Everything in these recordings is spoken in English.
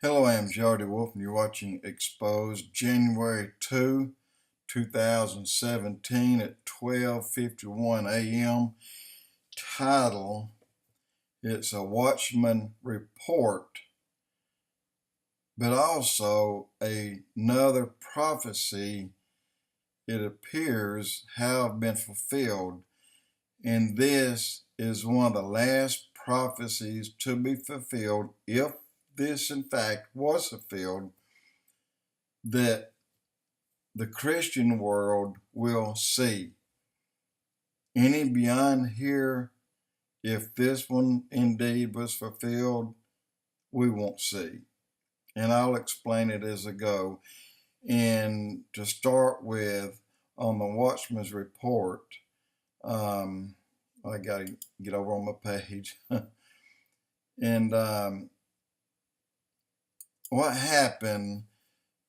Hello, I am Jody Wolf, and you're watching Expoz, January 2, 2017 at 12:51 a.m. Title, it's a Watchman report, but also another prophecy, it appears, have been fulfilled. And this is one of the last prophecies to be fulfilled, if this in fact was fulfilled, that the Christian world will see. Any beyond here, if this one indeed was fulfilled, we won't see. And I'll explain it as I go. And to start with, on the Watchman's report, I got to get over on my page. And what happened?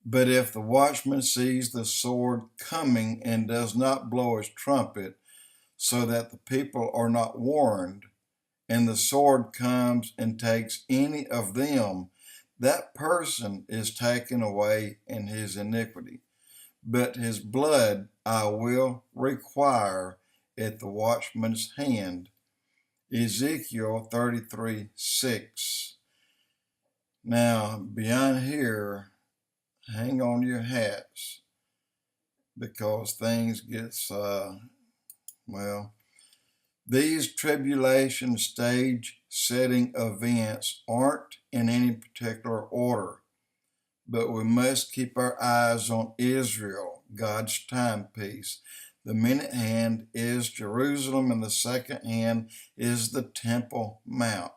But if the watchman sees the sword coming and does not blow his trumpet, so that the people are not warned, and the sword comes and takes any of them, that person is taken away in his iniquity. But his blood I will require at the watchman's hand. Ezekiel 33:6. Now, beyond here, hang on to your hats, because things get, these tribulation stage setting events aren't in any particular order, but we must keep our eyes on Israel, God's timepiece. The minute hand is Jerusalem, and the second hand is the Temple Mount.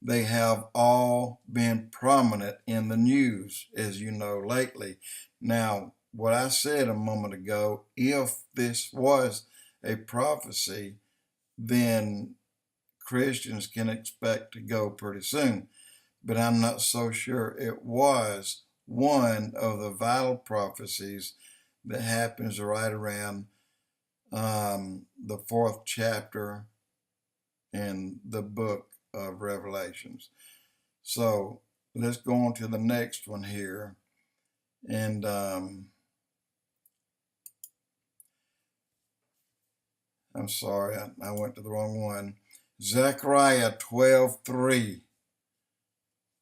They have all been prominent in the news, as you know, lately. Now, what I said a moment ago, if this was a prophecy, then Christians can expect to go pretty soon. But I'm not so sure it was one of the vital prophecies that happens right around the 4th chapter in the book of Revelations. So let's go on to the next one here. And I'm sorry, I went to the wrong one. Zechariah 12:3.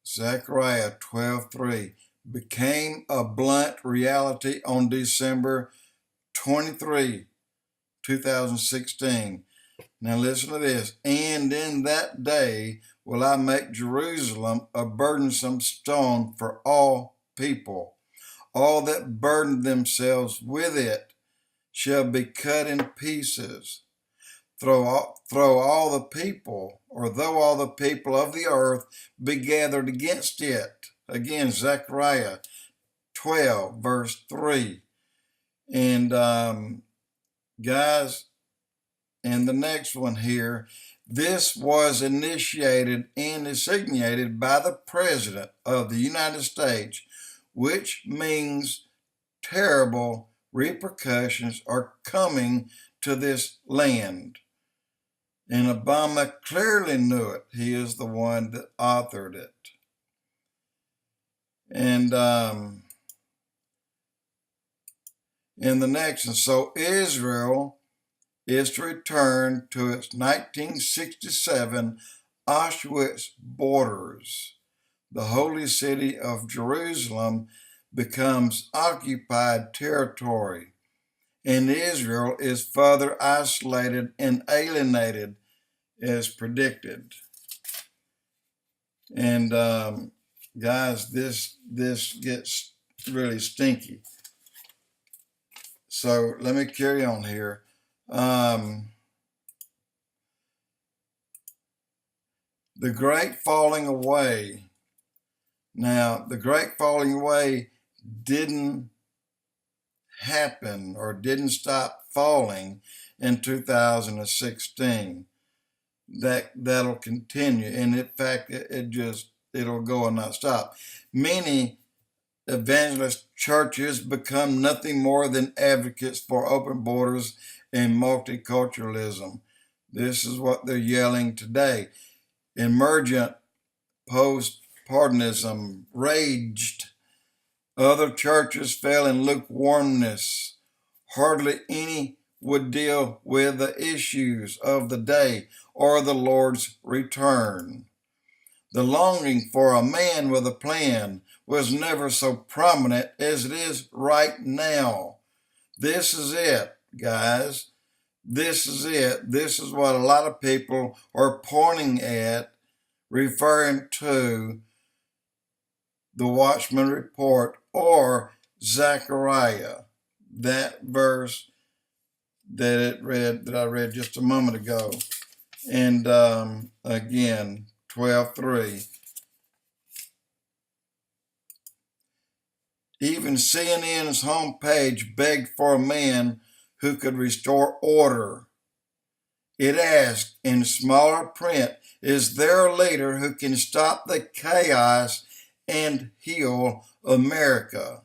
Zechariah 12:3 became a blunt reality on December 23, 2016. Now listen to this. And in that day will I make Jerusalem a burdensome stone for all people. All that burden themselves with it shall be cut in pieces. Though all the people, or though all the people of the earth be gathered against it. Again, Zechariah 12, verse 3. And guys, and the next one here, this was initiated and designated by the President of the United States, which means terrible repercussions are coming to this land. And Obama clearly knew it. He is the one that authored it. And in the next one, so Israel is to return to its 1967 Auschwitz borders. The holy city of Jerusalem becomes occupied territory, and Israel is further isolated and alienated as predicted. And guys, this gets really stinky. So let me carry on here. The great falling away. Now, the great falling away didn't happen or didn't stop falling in 2016. That'll continue, and in fact, it'll go and not stop. Many evangelist churches become nothing more than advocates for open borders and multiculturalism. This is what they're yelling today. Emergent post partisanism raged. Other churches fell in lukewarmness. Hardly any would deal with the issues of the day or the Lord's return. The longing for a man with a plan was never so prominent as it is right now. This is it, guys. This is it. This is what a lot of people are pointing at, referring to the Watchman report or Zechariah, that verse that I read just a moment ago. And again, 12:3. Even CNN's homepage begged for a man who could restore order. It asked in smaller print, is there a leader who can stop the chaos and heal America?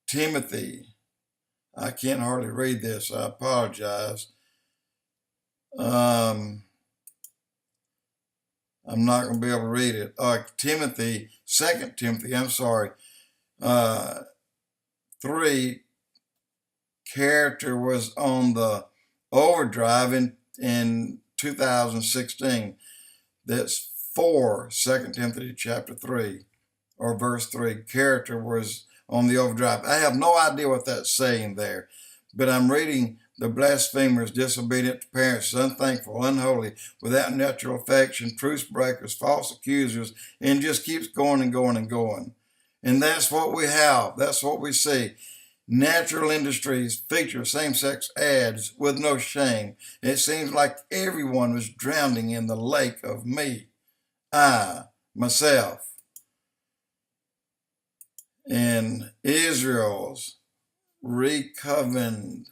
Timothy, I can't hardly read this, I apologize. I'm not going to be able to read it. Timothy, 2 Timothy, 3, character was on the overdrive in 2016. That's 2 Timothy chapter 3, or verse 3. Character was on the overdrive. I have no idea what that's saying there, but I'm reading the blasphemers, disobedient to parents, unthankful, unholy, without natural affection, truce breakers, false accusers, and just keeps going and going and going. And that's what we have. That's what we see. Natural industries feature same-sex ads with no shame. It seems like everyone was drowning in the lake of me, myself. And Israel's recovened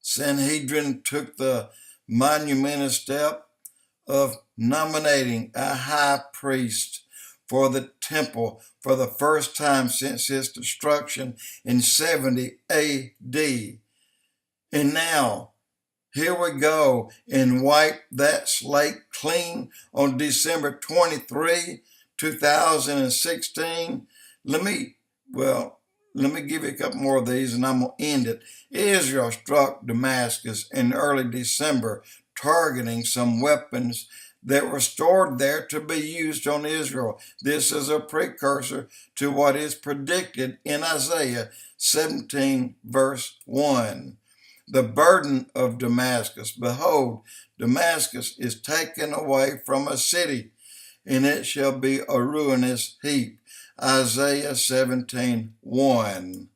Sanhedrin took the monumental step of nominating a high priest for the temple for the first time since its destruction in 70 AD. And now, here we go and wipe that slate clean on December 23, 2016. Let me give you a couple more of these and I'm going to end it. Israel struck Damascus in early December, targeting some weapons that were stored there to be used on Israel. This is a precursor to what is predicted in Isaiah 17, verse 1. The burden of Damascus. Behold, Damascus is taken away from a city, and it shall be a ruinous heap. Isaiah 17:1.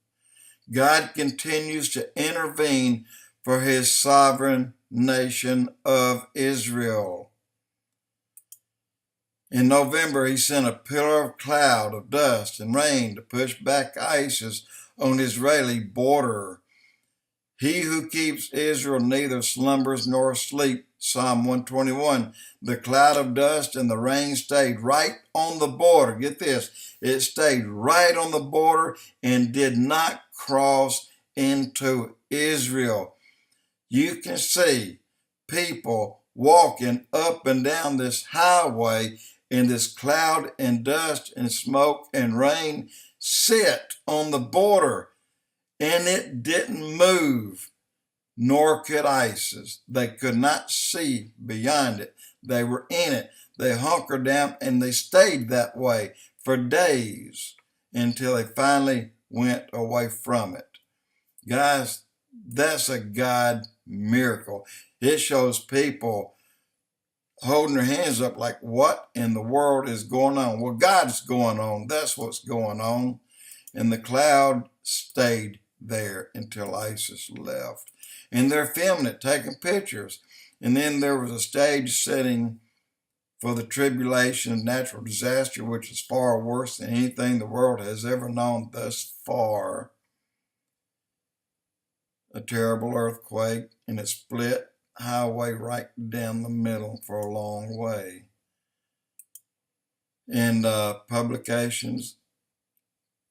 God continues to intervene for his sovereign nation of Israel. In November, he sent a pillar of cloud of dust and rain to push back ISIS on the Israeli border. He who keeps Israel neither slumbers nor sleeps. Psalm 121. The cloud of dust and the rain stayed right on the border. Get this. It stayed right on the border and did not cross into Israel. You can see people walking up and down this highway in this cloud and dust and smoke and rain sit on the border, and it didn't move. Nor could ISIS. They could not see beyond it. They were in it. They hunkered down and they stayed that way for days until they finally went away from it. Guys, that's a God miracle. It shows people holding their hands up like, what in the world is going on? Well, God's going on. That's what's going on. And the cloud stayed there until ISIS left. And they're filming it, taking pictures. And then there was a stage setting for the tribulation of natural disaster, which is far worse than anything the world has ever known thus far. A terrible earthquake, and it split highway right down the middle for a long way. And publications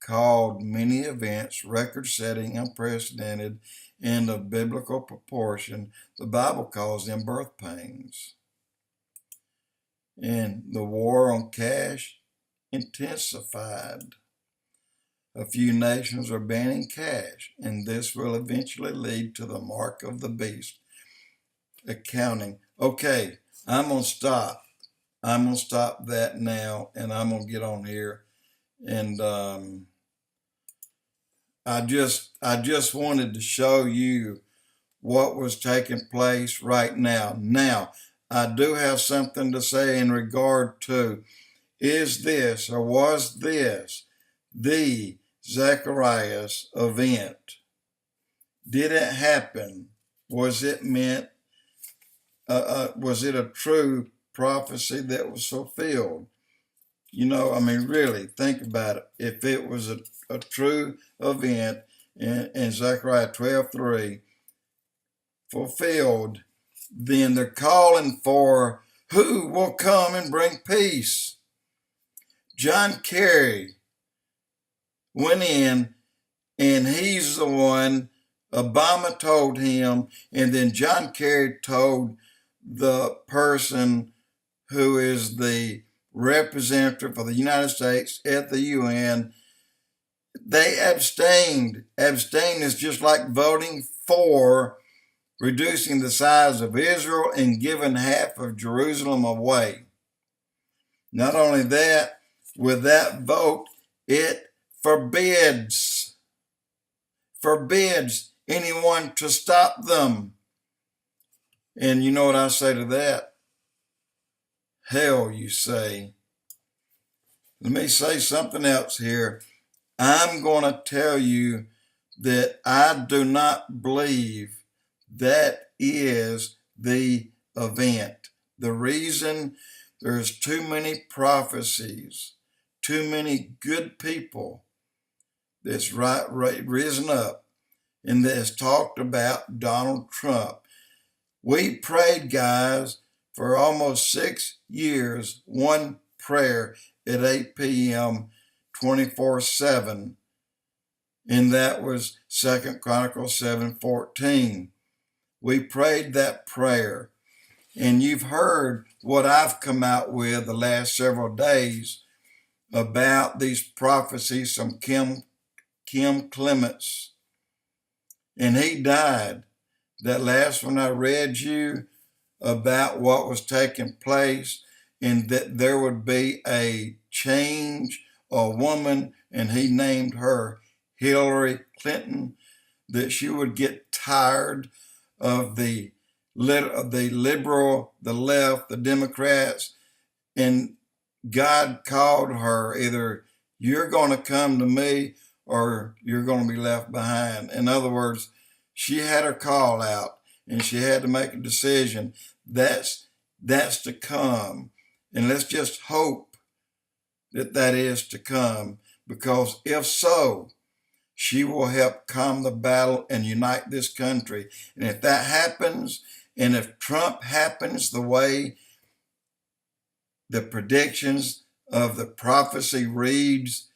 called many events record-setting, unprecedented, and of biblical proportion. The Bible calls them birth pains. and the war on cash intensified. A few nations are banning cash, and this will eventually lead to the mark of the beast. Accounting. Okay, I'm going to stop. I'm going to stop that now, and I'm going to get on here. And I just wanted to show you what was taking place right now. Now, I do have something to say in regard to, is this or was this the Zechariah's event? Did it happen? Was it meant? Was it a true prophecy that was fulfilled? You know, I mean, really, think about it. If it was a true event in Zechariah 12:3 fulfilled, then they're calling for who will come and bring peace. John Kerry went in, and he's the one. Obama told him, and then John Kerry told the person who is the representative for the United States at the UN, they abstained. Abstain is just like voting for reducing the size of Israel and giving half of Jerusalem away. Not only that, with that vote, it forbids anyone to stop them. And you know what I say to that? Hell, you say. Let me say something else here. I'm going to tell you that I do not believe that is the event. The reason, there's too many prophecies, too many good people that's risen up and that's talked about Donald Trump. We prayed, guys, for almost 6 years, one prayer at 8 p.m. 24/7. And that was 2 Chronicles 7:14. We prayed that prayer. And you've heard what I've come out with the last several days about these prophecies from Kim Clements. And he died. That last one I read you about what was taking place, and that there would be a change, a woman, and he named her Hillary Clinton, that she would get tired of the liberal, the left, the Democrats, and God called her, either you're going to come to me or you're going to be left behind. In other words, she had her call out and she had to make a decision. That's to come. And let's just hope that that is to come, because if so, she will help calm the battle and unite this country. And if that happens, and if Trump happens the way the predictions of the prophecy reads,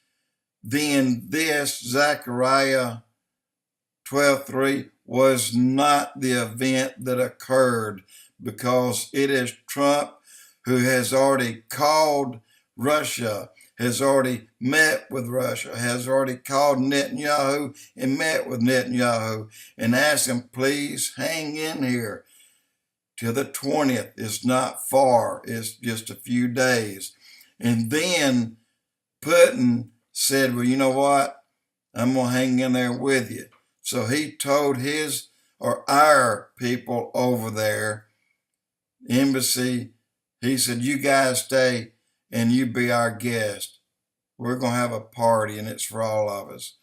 then this Zechariah 12:3 was not the event that occurred, because it is Trump who has already called Russia, has already met with Russia, has already called Netanyahu and met with Netanyahu and asked him, please hang in here till the 20th. It's not far. It's just a few days. And then Putin said, well, you know what? I'm going to hang in there with you. So he told our people over there, embassy, he said, you guys stay and you be our guest. We're going to have a party and it's for all of us.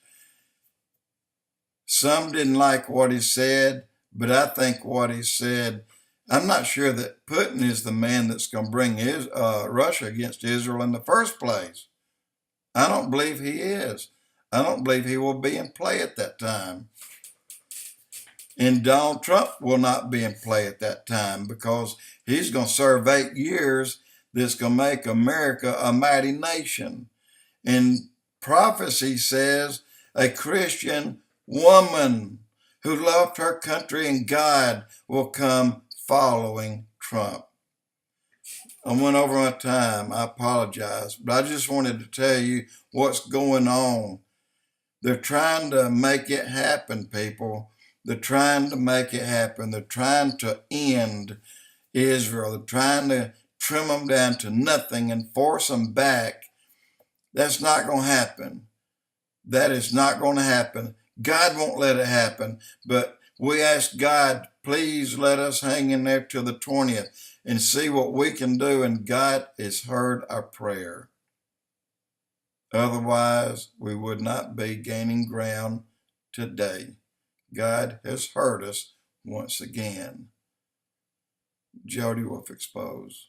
Some didn't like what he said, but I think what he said, I'm not sure that Putin is the man that's going to bring Russia against Israel in the first place. I don't believe he is. I don't believe he will be in play at that time. And Donald Trump will not be in play at that time, because he's going to serve 8 years that's going to make America a mighty nation. And prophecy says a Christian woman who loved her country and God will come following Trump. I went over my time. I apologize. But I just wanted to tell you what's going on. They're trying to make it happen, people. They're trying to make it happen. They're trying to end Israel. They're trying to trim them down to nothing and force them back. That's not going to happen. That is not going to happen. God won't let it happen. But we ask God, please let us hang in there till the 20th and see what we can do. And God has heard our prayer. Otherwise, we would not be gaining ground today. God has heard us once again. Jody with Expoz.